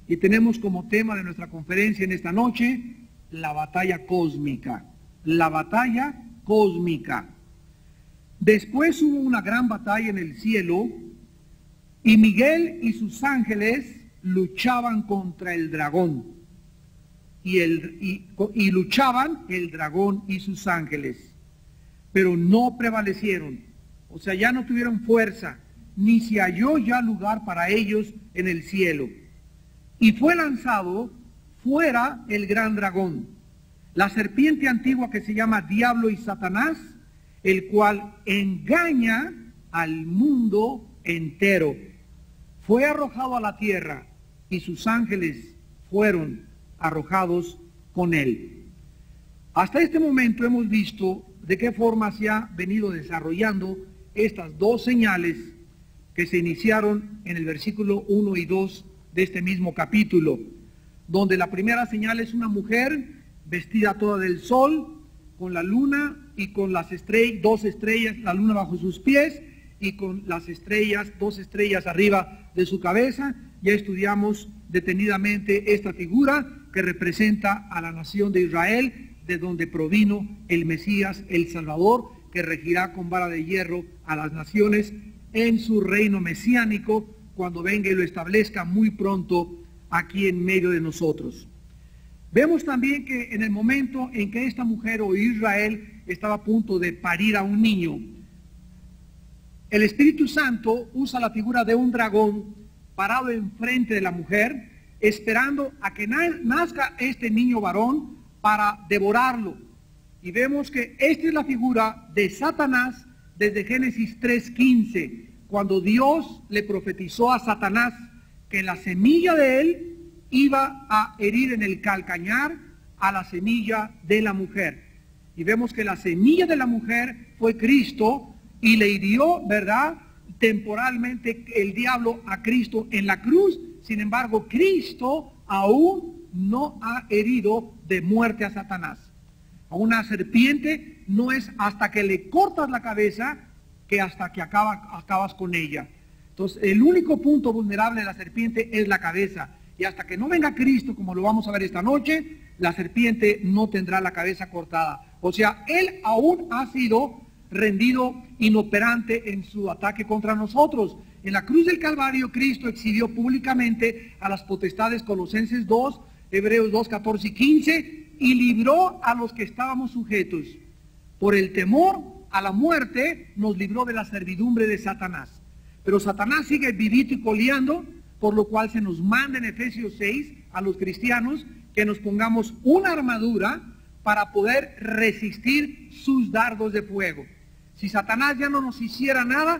Y tenemos como tema de nuestra conferencia en esta noche, la batalla cósmica. La batalla cósmica. Después hubo una gran batalla en el cielo, y Miguel y sus ángeles luchaban contra el dragón. Y luchaban el dragón y sus ángeles, pero no prevalecieron. O sea, ya no tuvieron fuerza, ni se halló ya lugar para ellos en el cielo. Y fue lanzado fuera el gran dragón, la serpiente antigua que se llama Diablo y Satanás, el cual engaña al mundo entero. Fue arrojado a la tierra y sus ángeles fueron arrojados con él. Hasta este momento hemos visto de qué forma se ha venido desarrollando estas dos señales que se iniciaron en el versículo 1 y 2 de este mismo capítulo, donde la primera señal es una mujer vestida toda del sol, con la luna y con las estrellas, dos estrellas, la luna bajo sus pies y con las estrellas, dos estrellas arriba de su cabeza. Ya estudiamos detenidamente esta figura que representa a la nación de Israel, de donde provino el Mesías, el Salvador, que regirá con vara de hierro a las naciones en su reino mesiánico, cuando venga y lo establezca muy pronto aquí en medio de nosotros. Vemos también que en el momento en que esta mujer o Israel estaba a punto de parir a un niño, el Espíritu Santo usa la figura de un dragón parado enfrente de la mujer, esperando a que nazca este niño varón para devorarlo. Y vemos que esta es la figura de Satanás desde Génesis 3:15, cuando Dios le profetizó a Satanás que la semilla de él iba a herir en el calcañar a la semilla de la mujer. Y vemos que la semilla de la mujer fue Cristo y le hirió, ¿verdad?, temporalmente el diablo a Cristo en la cruz. Sin embargo, Cristo aún no ha herido de muerte a Satanás. A una serpiente no es hasta que le cortas la cabeza que hasta que acabas con ella. Entonces, el único punto vulnerable de la serpiente es la cabeza. Y hasta que no venga Cristo, como lo vamos a ver esta noche, la serpiente no tendrá la cabeza cortada. O sea, él aún ha sido rendido, inoperante en su ataque contra nosotros. En la cruz del Calvario, Cristo exhibió públicamente a las potestades, Colosenses 2, Hebreos 2, 14 y 15, y libró a los que estábamos sujetos. Por el temor a la muerte, nos libró de la servidumbre de Satanás. Pero Satanás sigue vivito y coleando, por lo cual se nos manda en Efesios 6 a los cristianos que nos pongamos una armadura para poder resistir sus dardos de fuego. Si Satanás ya no nos hiciera nada,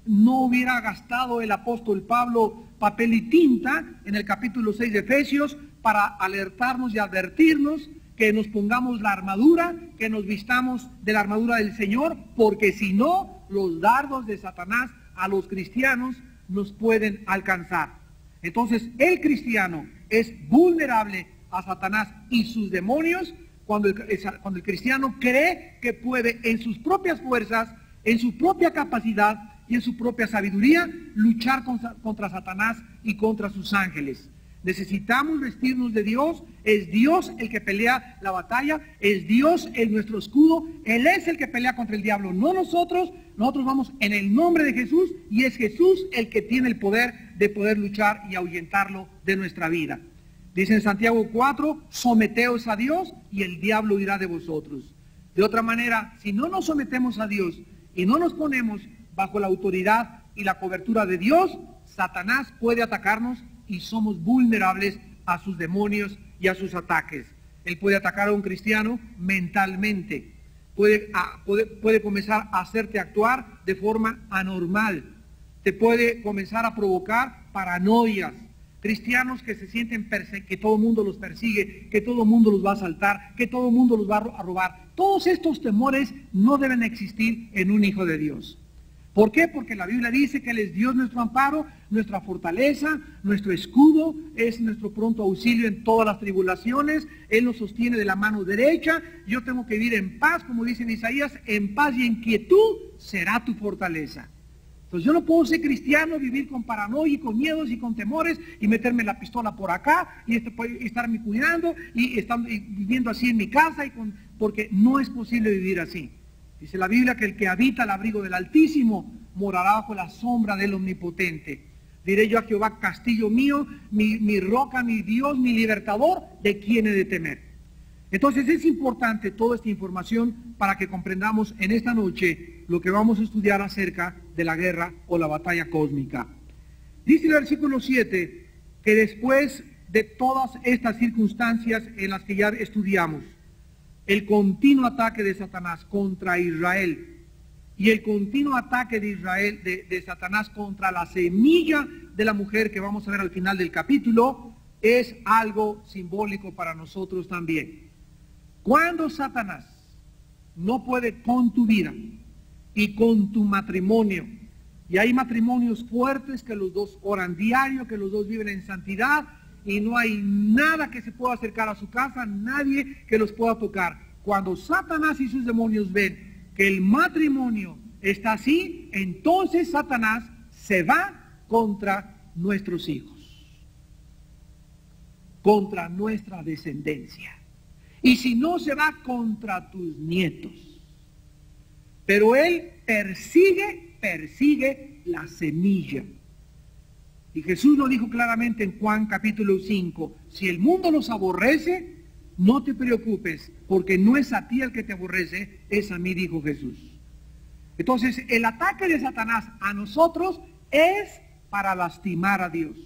no hubiera gastado el apóstol Pablo papel y tinta en el capítulo 6 de Efesios para alertarnos y advertirnos que nos pongamos la armadura, que nos vistamos de la armadura del Señor, porque si no, los dardos de Satanás a los cristianos nos pueden alcanzar. Entonces, el cristiano es vulnerable a Satanás y sus demonios cuando el cristiano cree que puede en sus propias fuerzas, en su propia capacidad y en su propia sabiduría luchar contra Satanás y contra sus ángeles. Necesitamos vestirnos de Dios. Es Dios el que pelea la batalla, es Dios nuestro escudo. Él es el que pelea contra el diablo, no nosotros. Nosotros vamos en el nombre de Jesús y es Jesús el que tiene el poder de poder luchar y ahuyentarlo de nuestra vida. Dice en Santiago 4, someteos a Dios y el diablo huirá de vosotros. De otra manera, si no nos sometemos a Dios y no nos ponemos bajo la autoridad y la cobertura de Dios, Satanás puede atacarnos y somos vulnerables a sus demonios y a sus ataques. Él puede atacar a un cristiano mentalmente, puede comenzar a hacerte actuar de forma anormal, te puede comenzar a provocar paranoias. Cristianos que se sienten que todo el mundo los persigue, que todo el mundo los va a asaltar, que todo el mundo los va a robar. Todos estos temores no deben existir en un hijo de Dios. ¿Por qué? Porque la Biblia dice que Él es Dios nuestro amparo, nuestra fortaleza, nuestro escudo, es nuestro pronto auxilio en todas las tribulaciones. Él nos sostiene de la mano derecha. Yo tengo que vivir en paz, como dice en Isaías, en paz y en quietud será tu fortaleza. Entonces yo no puedo ser cristiano, vivir con paranoia y con miedos y con temores y meterme la pistola por acá y estarme cuidando y viviendo así en mi casa, porque no es posible vivir así. Dice la Biblia que el que habita al abrigo del Altísimo morará bajo la sombra del Omnipotente. Diré yo a Jehová, castillo mío, mi roca, mi Dios, mi libertador, ¿de quién he de temer? Entonces es importante toda esta información para que comprendamos en esta noche lo que vamos a estudiar acerca de la guerra o la batalla cósmica. Dice el versículo 7 que después de todas estas circunstancias en las que ya estudiamos, el continuo ataque de Satanás contra Israel y el continuo ataque de Israel, de Satanás contra la semilla de la mujer que vamos a ver al final del capítulo, es algo simbólico para nosotros también. Cuando Satanás no puede con tu vida y con tu matrimonio, y hay matrimonios fuertes que los dos oran diario, que los dos viven en santidad, y no hay nada que se pueda acercar a su casa, nadie que los pueda tocar. Cuando Satanás y sus demonios ven que el matrimonio está así, entonces Satanás se va contra nuestros hijos, contra nuestra descendencia. Y si no, se va contra tus nietos. Pero él persigue la semilla. Y Jesús lo dijo claramente en Juan capítulo 5, si el mundo los aborrece, no te preocupes, porque no es a ti el que te aborrece, es a mí, dijo Jesús. Entonces, el ataque de Satanás a nosotros es para lastimar a Dios.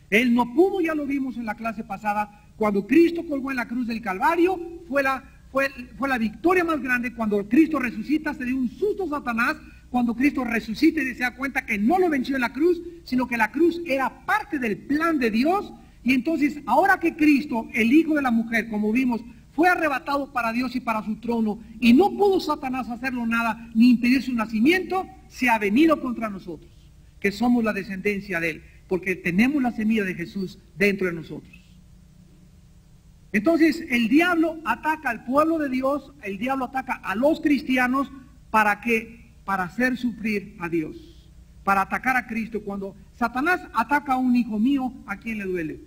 Él no pudo, ya lo vimos en la clase pasada, cuando Cristo colgó en la cruz del Calvario, fue la victoria más grande. Cuando Cristo resucita, se dio un susto a Satanás. Cuando Cristo resucita y se da cuenta que no lo venció en la cruz, sino que la cruz era parte del plan de Dios. Y entonces, ahora que Cristo, el Hijo de la mujer, como vimos, fue arrebatado para Dios y para su trono, y no pudo Satanás hacerlo nada, ni impedir su nacimiento, se ha venido contra nosotros, que somos la descendencia de él, porque tenemos la semilla de Jesús dentro de nosotros. Entonces el diablo ataca al pueblo de Dios, el diablo ataca a los cristianos, ¿para qué? Para hacer sufrir a Dios, para atacar a Cristo. Cuando Satanás ataca a un hijo mío, ¿a quién le duele?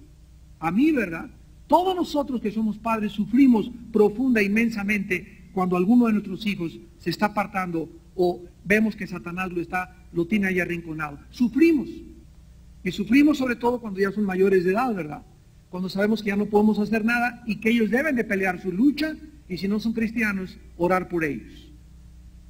A mí, ¿verdad? Todos nosotros que somos padres sufrimos profunda, inmensamente, cuando alguno de nuestros hijos se está apartando o vemos que Satanás lo tiene ahí arrinconado. Sufrimos. Y sufrimos sobre todo cuando ya son mayores de edad, ¿verdad? Cuando sabemos que ya no podemos hacer nada y que ellos deben de pelear su lucha, y si no son cristianos, orar por ellos.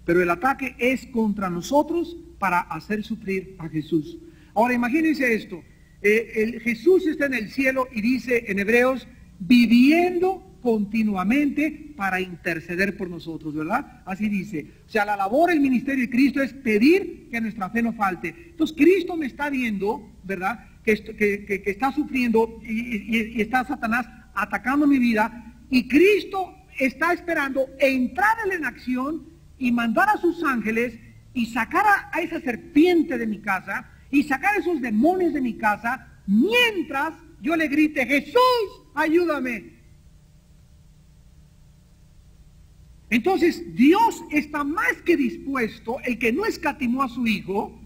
Pero el ataque es contra nosotros para hacer sufrir a Jesús. Ahora imagínense esto, Jesús está en el cielo y dice en Hebreos, viviendo continuamente para interceder por nosotros, ¿verdad? Así dice. O sea, la labor del ministerio de Cristo es pedir que nuestra fe no falte. Entonces Cristo me está viendo, ¿verdad?, que está sufriendo y está Satanás atacando mi vida, y Cristo está esperando entrar en acción y mandar a sus ángeles y sacar a esa serpiente de mi casa y sacar a esos demonios de mi casa, mientras yo le grite, Jesús, ayúdame. Entonces Dios está más que dispuesto, el que no escatimó a su Hijo.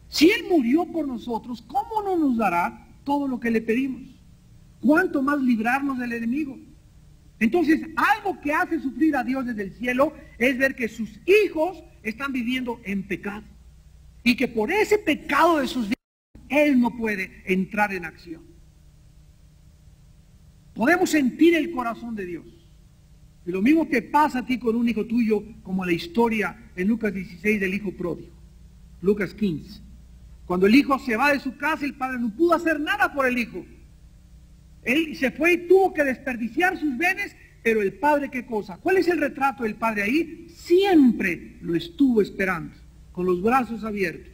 Si Él murió por nosotros, ¿cómo no nos dará todo lo que le pedimos? ¿Cuánto más librarnos del enemigo? Entonces, algo que hace sufrir a Dios desde el cielo es ver que sus hijos están viviendo en pecado. Y que por ese pecado de sus vidas, Él no puede entrar en acción. Podemos sentir el corazón de Dios. Y lo mismo que pasa a ti con un hijo tuyo, como la historia en Lucas 16 del hijo pródigo. Lucas 15. Cuando el hijo se va de su casa, el padre no pudo hacer nada por el hijo. Él se fue y tuvo que desperdiciar sus bienes, pero el padre, ¿qué cosa? ¿Cuál es el retrato del padre ahí? Siempre lo estuvo esperando, con los brazos abiertos,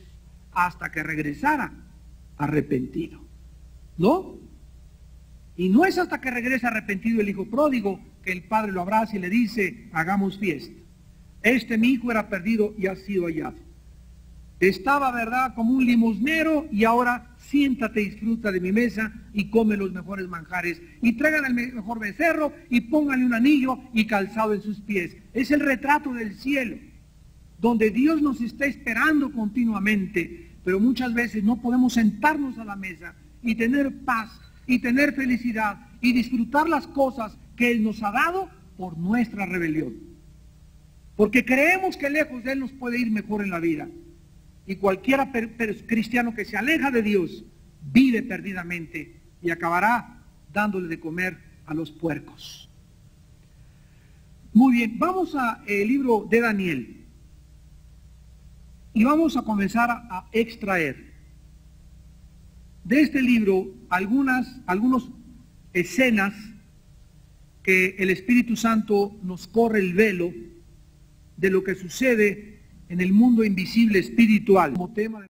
hasta que regresara arrepentido. ¿No? Y no es hasta que regresa arrepentido el hijo pródigo que el padre lo abraza y le dice, hagamos fiesta. Mi hijo era perdido y ha sido hallado. Estaba, ¿verdad?, como un limosnero, y ahora siéntate y disfruta de mi mesa y come los mejores manjares. Y traigan el mejor becerro y pónganle un anillo y calzado en sus pies. Es el retrato del cielo. donde Dios nos está esperando continuamente, pero muchas veces no podemos sentarnos a la mesa y tener paz y tener felicidad y disfrutar las cosas que Él nos ha dado por nuestra rebelión. Porque creemos que lejos de Él nos puede ir mejor en la vida. Y cualquiera cristiano que se aleja de Dios vive perdidamente y acabará dándole de comer a los puercos. Muy bien, vamos al libro de Daniel y vamos a comenzar a extraer de este libro algunas escenas que el Espíritu Santo nos corre el velo de lo que sucede en el mundo invisible espiritual. Como tema de